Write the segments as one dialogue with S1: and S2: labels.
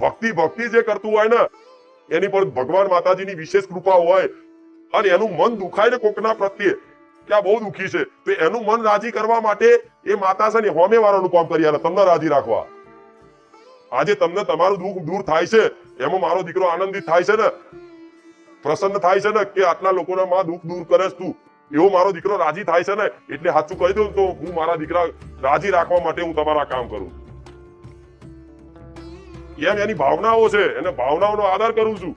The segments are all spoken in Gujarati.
S1: ભક્તિ ભક્તિ જે કરતું હોય ને એની પર ભગવાન માતાજીની વિશેષ કૃપા હોય અને એનું મન દુખાય ને કોકના પ્રત્યે કે આ બહુ દુખી છે તો એનું મન રાજી કરવા માટે એ માતા છે ને હોમે વાળાનું કામ કરી આલે તમને રાજી રાખવા. આજે તમને તમારું દુઃખ દૂર થાય છે એમાં મારો દીકરો આનંદિત થાય છે ને, પ્રસન્ન થાય છે ને કે આટલા લોકોના માં દુઃખ દૂર કરે તું, એવો મારો દીકરો રાજી થાય છે ને એટલે સાચું કહી દઉં તો હું મારા દીકરા રાજી રાખવા માટે હું તમારા કામ કરું. એમ એની ભાવનાઓ છે, એને ભાવનાઓનો આદર કરું છું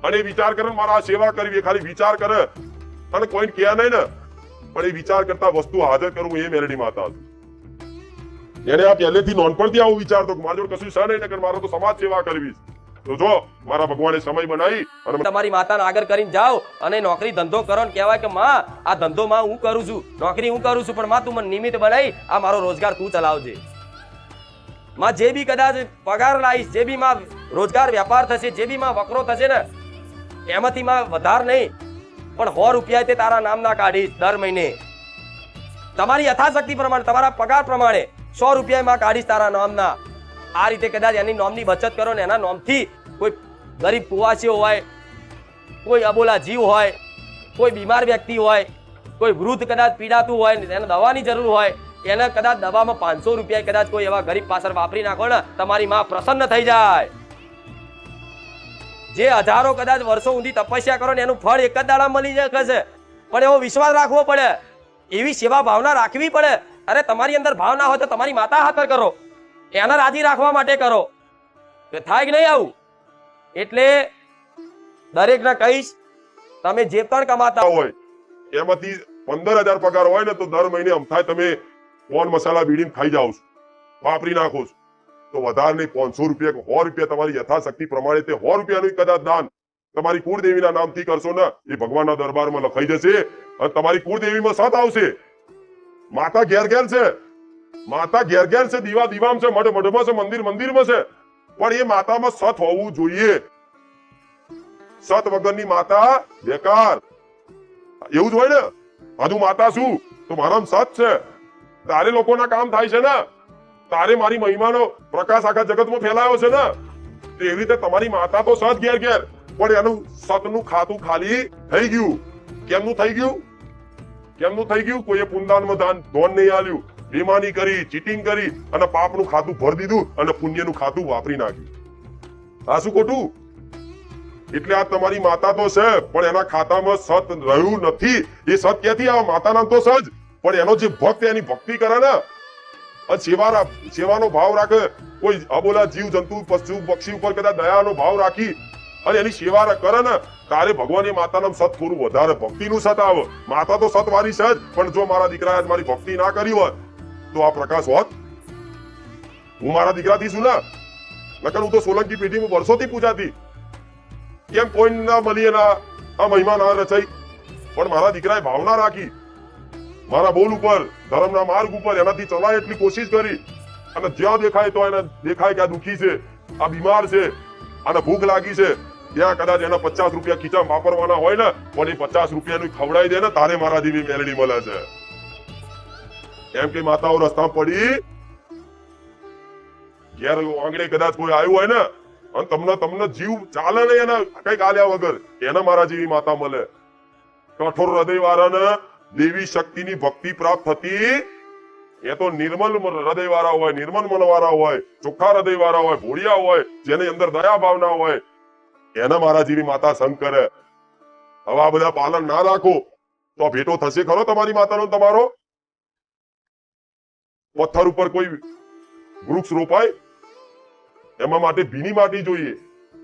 S1: અને એ વિચાર કરે મારા સેવા કરવી, ખાલી વિચાર કરે અને કોઈને કહે નહીં ને પણ એ વિચાર કરતા વસ્તુ હાજર કરવું એ મેલડી માતા હતું. એને આ પહેલેથી નોનપણથી આવું વિચારતો કે મારા જોડે કશું છે નહીં, મારે તો સમાજ સેવા કરવી. તો જો મારા ભગવાને સમય બનાવી અને
S2: તમારી માતાને આગળ કરીને જાઓ અને નોકરી ધંધો કરો ને કહેવાય કે માં આ ધંધો માં હું કરું છું, નોકરી હું કરું છું, પણ માં તું મને નિમિત્ત બનાવી આ મારો રોજગાર તું ચલાવજે. માં જે બી કદાચ પગાર લાવીશ, જે બી માં રોજગાર વેપાર થશે, જે બી માં વકરો થશે ને એમાંથી માં વધાર નહીં પણ 100 રૂપિયા તે તારા નામના કાઢીશ દર મહિને. તમારી યથાશક્તિ પ્રમાણે, તમારા પગાર પ્રમાણે 100 રૂપિયા માં કાઢીશ તારા નામના. આ રીતે કદાચ એની નોમની બચત કરો ને એના નોમથી કોઈ ગરીબ કુવાસીઓ હોય, કોઈ અબોલા જીવ હોય, કોઈ બીમાર વ્યક્તિ હોય, કોઈ વૃદ્ધ કદાચ પીડાતું હોય ને એને દવાની જરૂર હોય, એને કદાચ દવામાં 500 રૂપિયા કદાચ કોઈ એવા ગરીબ પાછળ વાપરી નાખો ને તમારી માં પ્રસન્ન થઈ જાય. જે હજારો કદાચ વર્ષો ઊંધી તપસ્યા કરો ને એનું ફળ એક જ દાડા મળી જાય છે, પણ એવો વિશ્વાસ રાખવો પડે, એવી સેવા ભાવના રાખવી પડે. અરે તમારી અંદર ભાવ ના હોય તો તમારી માતા હાથર કરો, એને રાજી રાખવા માટે કરો, થાય કે નહીં આવું? એટલે દરેકને કહીશ તમે જે પણ કમાતા
S1: હોય એમાંથી 15,000 પગાર હોય ને તો દર મહિને અમથાય તમે કોણ મસાલા બીડીને ખાઈ જાઓ છો, વાપરી નાખો છો, તો વધારે નહીં 500 રૂપિયા 100 રૂપિયા તમારી યથાશક્તિ પ્રમાણે તે 100 રૂપિયાનું કદાચ દાન તમારી કુળદેવીના નામથી કરશો ને એ ભગવાનના દરબારમાં લખાઈ જશે અને તમારી કુળદેવીમાં સત આવશે. માતા ઘેર ઘેર છે, માતા ઘેર ઘેર છે, દીવા દીવામાં છે, મઢ મઢમાં છે, મંદિર મંદિરમાં છે, પણ એ માતામાં સત હોવું જોઈએ. સત વગરની માતા બેકાર. એવું જ હોય ને, હજુ માતા શું તો મારામાં સત છે, તારે લોકોના કામ થાય છે ને, તારે મારી મહિમાનો પ્રકાશ આખા જગતમાં ફેલાયો છે ને, તો એવી રીતે તમારી માતા તો સત ઘેર ઘેર, પણ એનું સતનું ખાતું ખાલી થઈ ગયું. કેમનું થઈ ગયું? કેમનું થઈ ગયું? કોઈએ પુણ્યદાનમાં ધોન નહીં આલ્યું, બેમાની કરી, ચીટિંગ કરી અને પાપનું ખાતું ભરી દીધું અને પુણ્યનું ખાતું વાપરી નાખ્યું. આ શું ખોટું? એટલે આ તમારી માતા તો છે પણ એના ખાતામાં સત રહ્યું નથી. એ સત ક્યાંથી આવે? માતાના તો સજ, પણ એનો જે ભક્ત એની ભક્તિ કરે ને સેવાનો ભાવ રાખે, કોઈ અબોલા જીવ જંતુ પશુ પક્ષી ઉપર કદાચ દયાનો ભાવ રાખી અને એની સેવા કરે ને તારે ભગવાન એ માતાના સત થોડું વધારે ભક્તિનું સત આવે. માતા તો સત વાળી છે જ, પણ જો મારા દીકરાએ મારી ભક્તિ ના કરી હોત તો આ પ્રકાશ હોત. હું મારા દીકરાથી શું ના નકર હું તો સોલંકી પેઢીમાં વર્ષોથી પૂજાતી, કેમ કોઈ ના મળી એના આ મહિમા ના રચાઈ, પણ મારા દીકરાએ ભાવના રાખી, મારા બોલ ઉપર ધર્મના માર્ગ ઉપર એનાથી ચલાય એટલી કોશિશ કરી અને જ્યાં દેખાય તો એને દેખાય કે આ દુખી છે, આ બીમાર છે, આને ભૂખ લાગી છે, ત્યાં કદાચ એના 50 રૂપિયા ખીચા વાપરવાના હોય ને પણ એ 50 રૂપિયાનું ખવડાવી દે ને તારે મારા જેવી મેલડી મળે છે. એમ કે માતાઓ રસ્તા પડી ઘેર આંગણે કદાચ કોઈ આવ્યું હોય ને અને તમને જીવ ચાલે નહીં એને કઈક આલ્યા વગર, એને મારા જેવી માતા મળે. કઠોર હૃદય વાળાને દેવી શક્તિની ભક્તિ પ્રાપ્ત થતી એ તો નિર્મલ હૃદય વાળા હોય, નિર્મલ મન વાળા હોય, ચોખ્ખા હૃદય વાળા હોય, ભોળિયા હોય, જેની અંદર દયા ભાવના હોય, એને મારા જેવી માતા સંગ કરે. હવે આ બધા પાલન ના રાખો તો ભેટો થશે ખરો તમારી માતાનો? તમારો પથ્થર ઉપર કોઈ વૃક્ષ રોપાય એમાં માટે ભીની માટી જોઈએ,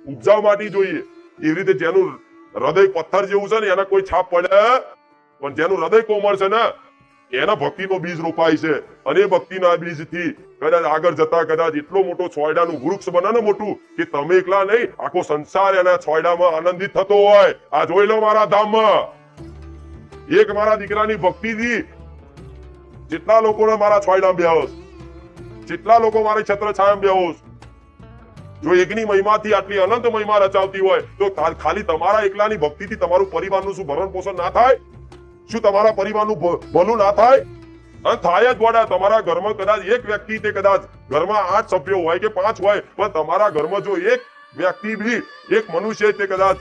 S1: ઉપજાવ માટી જોઈએ. એવી રીતે જેનું હૃદય પથ્થર જેવું છે ને એના કોઈ છાપ પડે, પણ જેનું હૃદય કોમળ છે ને એના ભક્તિનો બીજ રોપાય છે અને એ ભક્તિના બીજથી કદાચ આગળ જતા કદાચ એટલો મોટો છોયડાનું વૃક્ષ બને ને મોટું કે તમે એકલા નહીં આખો સંસાર એના છોયડામાં આનંદિત થતો હોય. આ જોઈ લો મારા ધામમાં એક મારા દીકરાની ભક્તિથી જેટલા લોકોને મારા છોયડામાં બેહોશ, જેટલા લોકો મારી છત્ર છાયામાં બેહોશ. જો એકની મહિમાથી આટલી અનંત મહિમા રચાવતી હોય તો ખાલી તમારા એકલાની ભક્તિથી તમારું પરિવારનું શું ભરણ પોષણ ના થાય? શું તમારા પરિવારનું ભલું ના થાય? અને થાય જ વડા. તમારા ઘરમાં કદાચ એક વ્યક્તિ તે કદાચ ઘરમાં 8 સભ્યો હોય કે 5 હોય, પણ તમારા ઘરમાં જો એક વ્યક્તિ બી એક મનુષ્ય તે કદાચ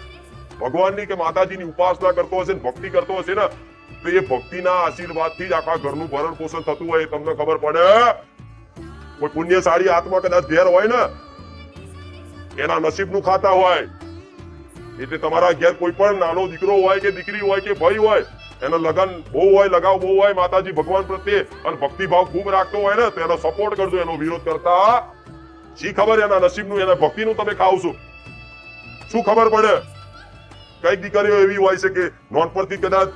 S1: ભગવાનની કે માતાજીની ઉપાસના કરતો હશે ને ભક્તિ કરતો હશે ને, તો એ ભક્તિના આશીર્વાદથી જ આખા ઘરનું ભરણ પોષણ થતું હોય. તમને ખબર પડે. કોઈ પુણ્યશાળી આત્મા કદાચ ઘેર હોય ને, એના નસીબનું ખાતા હોય. એટલે તમારા ઘેર કોઈ પણ નાનો દીકરો હોય કે દીકરી હોય કે ભાઈ હોય, એનો લગન બહુ હોય, લગાવ બહુ હોય માતાજી ભગવાન પ્રત્યે અને ભક્તિભાવ ખૂબ રાખતો હોય ને, તો એનો સપોર્ટ કરજો. એનો વિરોધ કરતા શી ખબર એના નસીબનું, એના ભક્તિનું તમે ખાવ છો, શું ખબર પડે? કઈક દીકરીઓ એવી હોય છે કે નોનપણથી કદાચ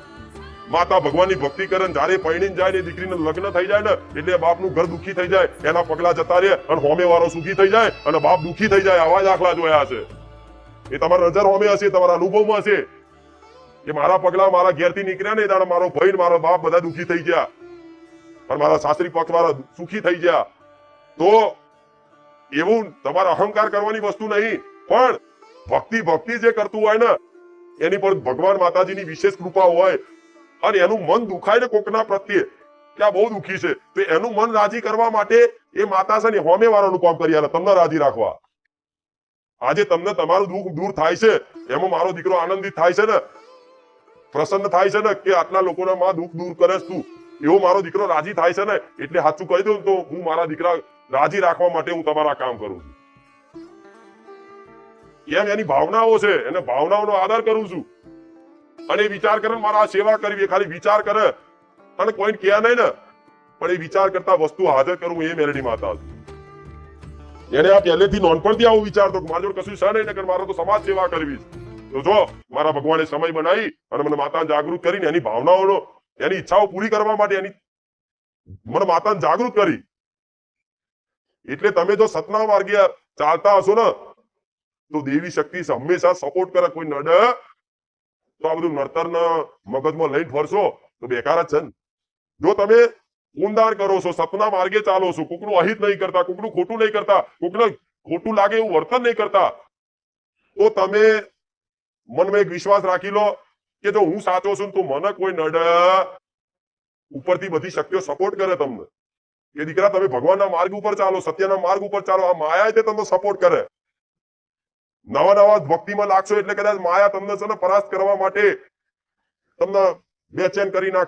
S1: માતા ભગવાનની ભક્તિ કરે ને જ્યારે પરણીને જાય ને દીકરીને લગ્ન થઈ જાય ને, એટલે બાપનું ઘર દુખી થઈ જાય, એના પગલા જતા રહે અને હોમે વાળો સુખી થઈ જાય અને બાપ દુખી થઈ જાય. આવા દાખલા જોયા છે. એ તમારા નજર હોમે હશે, તમારા અનુભવમાં હશે કે મારા પગલા મારા ઘેરથી નીકળ્યા ને ત્યારે મારો ભાઈ મારો બાપ બધા દુખી થઈ ગયા, પણ મારા સાસરી પક્ષ વાળા સુખી થઈ ગયા. તો એવું તમારા અહંકાર કરવાની વસ્તુ નહીં, પણ ભક્તિ જે કરતું હોય ને, એની પર ભગવાન માતાજીની વિશેષ કૃપા હોય અને એનું મન દુખાય ને કોકના પ્રત્યે કે આ બહુ દુખી છે, તો એનું મન રાજી કરવા માટે એ માતા છે ને હોમે વાળાનું કામ કરી આલે તમને રાજી રાખવા. આજે તમને તમારું દુઃખ દૂર થાય છે, એમાં મારો દીકરો આનંદિત થાય છે ને, પ્રસન્ન થાય છે ને કે આટલા લોકોના માં દુઃખ દૂર કરેશ તું, એવો મારો દીકરો રાજી થાય છે ને, એટલે સાચું કહી દઉં તો હું મારા દીકરા રાજી રાખવા માટે હું તમારા કામ કરું છું. એમ એની ભાવનાઓ છે, એને ભાવનાઓનો આદર કરું છું. અને એ વિચાર કરે મારા સેવા કરવી, ખાલી વિચાર કરે અને કોઈને કહે નહીં ને, પણ એ વિચાર કરતા વસ્તુ હાજર કરું, એ મેલડી માતા છે. એને આ પહેલેથી નોનપણથી આવું વિચારતો મારા જોડે કશું છે નહીં, મારે તો સમાજ સેવા કરવી છે. તો જો મારા ભગવાને સમય બનાવી અને મને માતાને જાગૃત કરીને એની ભાવનાઓનો, એની ઈચ્છાઓ પૂરી કરવા માટે એની મને માતાને જાગૃત કરી. એટલે તમે જો સતના માર્ગે ચાલતા હશો ને, તો દેવી શક્તિ હંમેશા સપોર્ટ કરે. કોઈ નડે તો આ બધું નડતરના મગજમાં લઈને ફરશો તો બેકાર જ છે ને. જો તમે ઊંડાણ કરો છો, સતના માર્ગે ચાલો છો, કોકનું અહિત નહીં કરતા, કોકનું ખોટું નહીં કરતા, કોકને ખોટું લાગે એવું વર્તન નહીં કરતા, તો તમે મનમાં એક વિશ્વાસ રાખી લો કે જો હું સાચો છું તો મને કોઈ નડે. ઉપરથી બધી શક્તિઓ સપોર્ટ કરે તમને કે દીકરા તમે ભગવાનના માર્ગ ઉપર ચાલો, સત્યના માર્ગ ઉપર ચાલો. આ માયા તે તમને સપોર્ટ કરે. નવા ભક્તિમાં લાગશો એટલે કદાચ માયા તમને છે ને પરાસ્ત કરવા માટે તમને બેચેન કરી નાખશે.